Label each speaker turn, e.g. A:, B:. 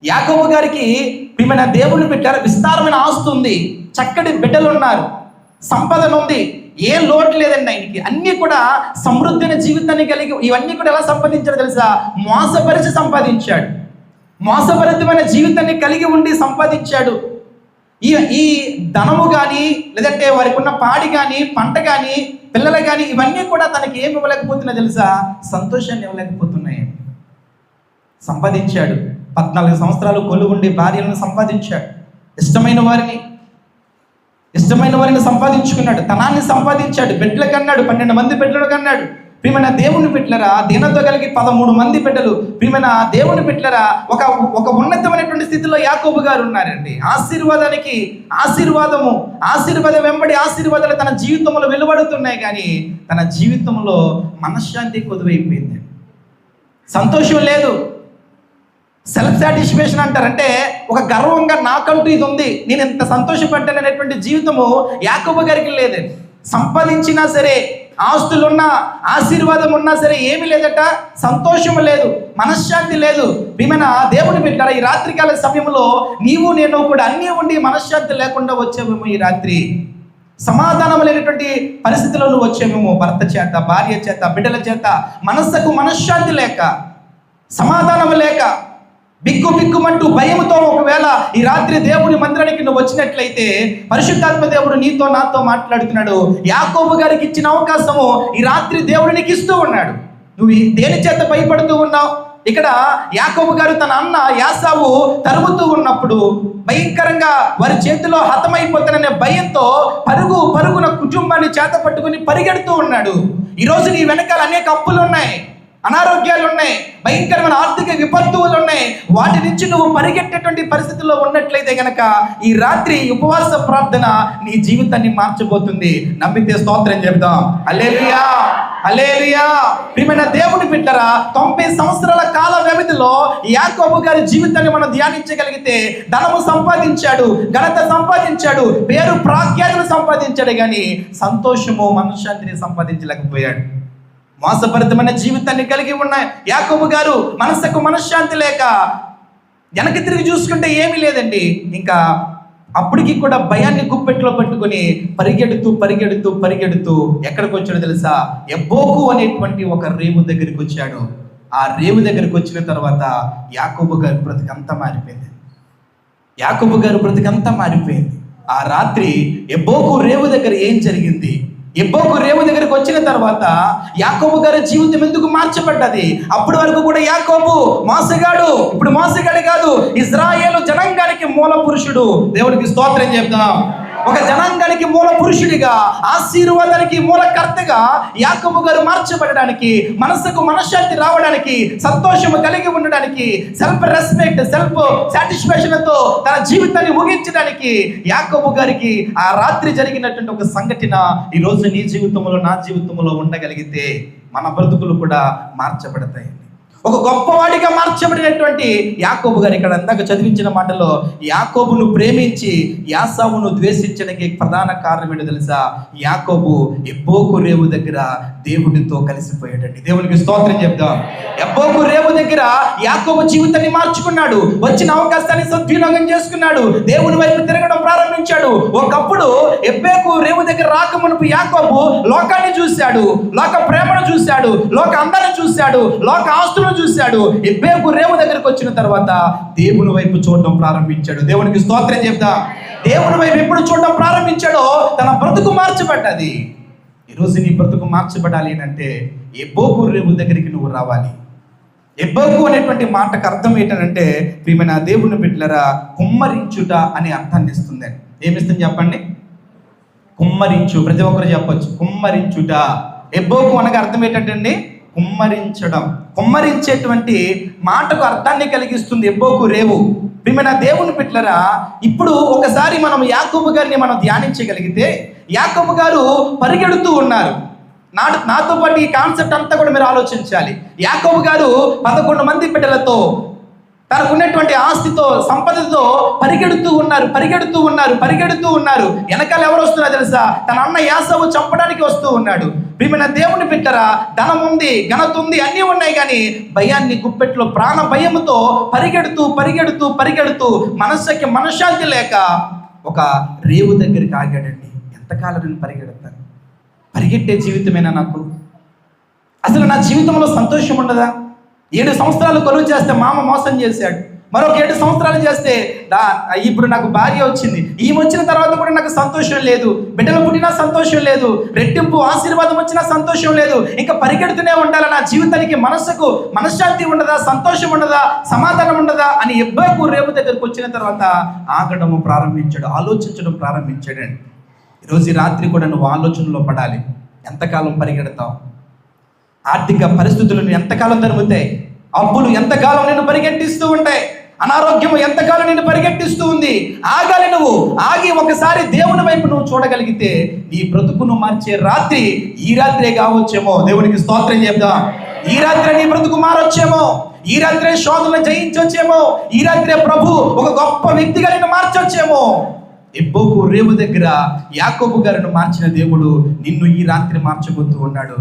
A: యాకోబు గారికి ప్రియమైన దేవుని పెట్టారు, విస్తారమైన ఆస్తి ఉంది, చక్కటి బిడ్డలు ఉన్నారు, సంపదన ఉంది, ఏ లోటు లేదండి ఆయనకి. అన్నీ కూడా సమృద్ధైన జీవితాన్ని కలిగి ఇవన్నీ కూడా ఎలా సంపాదించాడు తెలుసా? మోసపరిచి సంపాదించాడు. మోసపరితమైన జీవితాన్ని కలిగి ఉండి సంపాదించాడు. ఈ ధనము కానీ, లేదంటే వారికి ఉన్న పాడి కానీ, పంట కానీ, పిల్లలు కానీ, ఇవన్నీ కూడా తనకి ఏమి ఇవ్వలేకపోతున్నాయి తెలుసా? సంతోషాన్ని ఇవ్వలేకపోతున్నాయి. సంపాదించాడు, 14 సంవత్సరాలు కొలువుండి భార్యలను సంపాదించాడు, ఇష్టమైన వారిని సంపాదించుకున్నాడు, ధనాన్ని సంపాదించాడు, బిడ్డలు కన్నాడు, 12 మంది బిడ్డలు కన్నాడు. ప్రియమైన దేవుని బిడ్డలరా, దీనంతో కలిగి 13 మంది బిడ్డలు. ప్రియమైన దేవుని బిడ్డలరా, ఒక ఉన్నతమైనటువంటి స్థితిలో యాకోబు గారు ఉన్నారండి. ఆశీర్వాదం వెంబడి ఆశీర్వాదాలు తన జీవితంలో వెలువడుతున్నాయి, కానీ తన జీవితంలో మనశ్శాంతి కొదువైపోయింది, సంతోషం లేదు. సెల్ఫ్ సాటిస్ఫాక్షన్ అంటారంటే ఒక గర్వంగా నాకంటూ ఇది ఉంది, నేను ఎంత సంతోషపడ్డాను అనేటువంటి జీవితము యాకోబు గారికి లేదు. సంపాదించినా సరే, ఆస్తులున్నా, ఆశీర్వాదం ఉన్నా సరే ఏమీ లేదట, సంతోషం లేదు, మనశ్శాంతి లేదు. ప్రియమైన దేవుని బిడ్డలారా, ఈ రాత్రికాల సమయంలో నీవు నేను కూడా అన్నీ ఉండి మనశ్శాంతి లేకుండా వచ్చామేమో. ఈ రాత్రి సమాధానం లేనటువంటి పరిస్థితిలో నువ్వు వచ్చామేమో. భర్త చేత, భార్య చేత, బిడ్డల చేత మనస్సుకు మనశ్శాంతి లేక, సమాధానం లేక, బిక్కుమంటూ భయంతో ఒకవేళ ఈ రాత్రి దేవుని మందిరానికి నువ్వు వచ్చినట్లయితే పరిశుద్ధాత్మ దేవుడు నీతో నాతో మాట్లాడుతున్నాడు. యాకోబు గారికి ఇచ్చిన అవకాశము ఈ రాత్రి దేవుడు నీకు ఇస్తూ ఉన్నాడు. నువ్వు దేని చేత భయపడుతూ ఉన్నావు? ఇక్కడ యాకోబు గారు తన అన్న యాసావు తరుముతూ ఉన్నప్పుడు భయంకరంగా వారి చేతిలో హతమైపోతాననే భయంతో పరుగున కుటుంబాన్ని చేత పట్టుకుని పరిగెడుతూ ఉన్నాడు. ఈరోజు నీ వెనకాల అనేక అప్పులు ఉన్నాయి, అనారోగ్యాలు ఉన్నాయి, భయంకరమైన ఆర్థిక విపత్తులు ఉన్నాయి. వాటి నుంచి నువ్వు పరిగెట్టేటువంటి పరిస్థితుల్లో ఉన్నట్లయితే గనక ఈ రాత్రి ఉపవాస ప్రార్థన నీ జీవితాన్ని మార్చబోతుంది. నమ్మితే స్తోత్రం చెబుదాం. హల్లెలూయా, హల్లెలూయా. ప్రియమైన దేవుని బిడ్డరా, 90 సంవత్సరాల కాల వ్యవధిలో యాకోబు గారి జీవితాన్ని మనం ధ్యానించగలిగితే ధనము సంపాదించాడు, ఘనత సంపాదించాడు, పేరు ప్రాఖ్యాతులు సంపాదించాడు, కానీ సంతోషము మనశ్శాంతిని సంపాదించలేకపోయాడు. మోసపరితమైన జీవితాన్ని కలిగి ఉన్న యాకోబు గారు మనసుకు మనశ్శాంతి లేక వెనక్కి తిరిగి చూసుకుంటే ఏమీ లేదండి. ఇంకా అప్పటికి కూడా భయాన్ని గుప్పెట్లో పట్టుకొని పరిగెడుతూ ఎక్కడికి వచ్చాడో తెలుసా? ఎబ్బోకు అనేటువంటి ఒక రేవు దగ్గరికి వచ్చాడు. ఆ రేవు దగ్గరికి వచ్చిన తర్వాత యాకోబు గారి బ్రతికంతా మారిపోయింది. ఆ రాత్రి ఎబ్బోకు రేవు దగ్గర ఏం జరిగింది? ఎబ్బోకు రేవు దగ్గరికి వచ్చిన తర్వాత యాకోబు గారి జీవితం ఎందుకు మార్చబడ్డది? అప్పటి వరకు కూడా యాకోబు మోసగాడు, ఇప్పుడు మోసగాడు కాదు, ఇశ్రాయేలు జనాంగానికి మూల పురుషుడు. దేవుడికి స్తోత్రం చెప్తాం. ఒక జనాంగానికి మూల పురుషుడిగా, ఆశీర్వాదానికి మూలకర్తగా యాకోబు గారు మార్చబడడానికి, మనసుకు మనశ్శాంతి రావడానికి, సంతోషము కలిగి ఉండడానికి, సెల్ఫ్ రెస్పెక్ట్, సెల్ఫ్ సాటిస్ఫాక్షన్తో తన జీవితాన్ని ముగించడానికి యాకోబు గారికి ఆ రాత్రి జరిగినటువంటి ఒక సంఘటన ఈ రోజు నీ జీవితంలో, నా జీవితంలో ఉండగలిగితే మన బ్రతుకులు కూడా మార్చబడతాయి. ఒక గొప్పవాడిగా మార్చబడినటువంటి యాకోబు గారు ఇక్కడ అందాక చదివించిన మాటలో యాకోబును ప్రేమించి యాసావును ద్వేషించడానికి ప్రధాన కారణం ఏంటో తెలుసా? యాకోబు ఎబ్బోకు రేవు దగ్గర దేవుడితో కలిసిపోయాడండి. దేవునికి స్తోత్రం చెప్దాం. ఎబ్బోకు రేవు దగ్గర యాకోబు జీవితాన్ని మార్చుకున్నాడు, వచ్చిన అవకాశాన్ని సద్వినియోగం చేసుకున్నాడు, దేవుని వైపు తిరగడం ప్రారంభించాడు. ఒకప్పుడు ఎబ్బోకు రేవు దగ్గర రాకమునుపు యాకోబు లోకాన్ని చూశాడు, లోక ప్రేమను చూశాడు, లోక అందాన్ని చూశాడు, లోక ఆస్తులను చూశాడు. ఎబ్బోకు రేవు దగ్గరకు వచ్చిన తర్వాత దేవుని వైపు చూడడం ప్రారంభించాడు. దేవునికి స్తోత్రం చెప్తా. దేవుని వైపు ఎప్పుడు చూడడం ప్రారంభించాడో తన బ్రతుకు మార్చబడ్డది. ఈరోజు నీ బ్రతుకు మార్చబడాలి అంటే ఎబ్బోకు రేవు దగ్గరికి నువ్వు రావాలి. ఎబ్బోకు అనేటువంటి మాటకు అర్థం ఏంటంటే ప్రియమైన దేవుని బిడ్డలారా, కుమ్మరించుట అనే అర్థాన్ని ఇస్తుంది. ఏమిస్తుంది చెప్పండి? కుమ్మరించు. ప్రతి ఒక్కరు చెప్పొచ్చు కుమ్మరించుట. ఎబ్బోకు అనగా అర్థం ఏంటంటే కుమ్మరించడం. కుమ్మరించేటువంటి మాటకు అర్థాన్ని కలిగిస్తుంది ఎబ్బోకు రేవు. ప్రియమైన దేవుని బిడ్డలారా, ఇప్పుడు ఒకసారి మనం యాకోబు గారిని మనం ధ్యానించగలిగితే, యాకోబు గారు పరిగెడుతూ ఉన్నారు. నాతో పాటు ఈ కాన్సెప్ట్ అంతా కూడా మీరు ఆలోచించాలి. యాకోబు గారు 11 మంది బిడ్డలతో, తనకున్నటువంటి ఆస్తితో, సంపదతో పరిగెడుతూ ఉన్నారు. వెనకాల ఎవరు వస్తున్నారు తెలుసా? తన అన్న యాసావు చంపడానికి వస్తూ ఉన్నాడు. ప్రియమైన దేవుని బిడ్డరా, ధనం ఉంది, ఘనత ఉంది, అన్నీ ఉన్నాయి, కానీ భయాన్ని గుప్పెట్లో ప్రాణ భయముతో పరిగెడుతూ పరిగెడుతూ పరిగెడుతూ మనస్సుకి మనశ్శాంతి లేక ఒక రేవు దగ్గరికి ఆగాడండి. ఎంతకాలం నేను పరిగెడతాను? పరిగెట్టే జీవితమేనా నాకు? అసలు నా జీవితంలో సంతోషం ఉండదా? 7 సంవత్సరాలు కొలువు చేస్తే మామ మోసం చేశాడు, మరొక 7 సంవత్సరాలు చేస్తే ఇప్పుడు నాకు భార్య వచ్చింది, ఈమె వచ్చిన తర్వాత కూడా నాకు సంతోషం లేదు, బిడ్డలు పుట్టినా సంతోషం లేదు, రెట్టింపు ఆశీర్వాదం వచ్చినా సంతోషం లేదు, ఇంకా పరిగెడుతూనే ఉండాలి. నా జీవితానికి మనస్సుకు మనశ్శాంతి ఉండదా, సంతోషం ఉండదా, సమాధానం ఉండదా అని ఎబ్బకు రేవు దగ్గరకు వచ్చిన తర్వాత ఆగడము ప్రారంభించాడు, ఆలోచించడం ప్రారంభించాడండి. ఈరోజు ఈ రాత్రి కూడా నువ్వు ఆలోచనలో పడాలి. ఎంతకాలం పరిగెడతావు? ఆర్థిక పరిస్థితులు ఎంతకాలం తరుగుతాయి? అప్పులు ఎంతకాలం నిన్ను పరిగెట్టిస్తూ ఉంటాయి? అనారోగ్యము ఎంతకాలం నిన్ను పరిగెట్టిస్తూ ఉంది? ఆగాలి. నువ్వు ఆగి ఒకసారి దేవుని వైపు నువ్వు చూడగలిగితే నీ బ్రతుకును మార్చే రాత్రి ఈ రాత్రే కావచ్చేమో. దేవునికి స్తోత్రం చెప్దాం. ఈ రాత్రే నీ బ్రతుకు మారొచ్చేమో, ఈ రాత్రే శోధనలు జయించొచ్చేమో, ఈ రాత్రే ప్రభు ఒక గొప్ప వ్యక్తిగా నిన్ను మార్చొచ్చేమో. ఎబ్బోకు రేవు దగ్గర యాకోబు గారిని మార్చిన దేవుడు నిన్ను ఈ రాత్రి మార్చబోతూ ఉన్నాడు.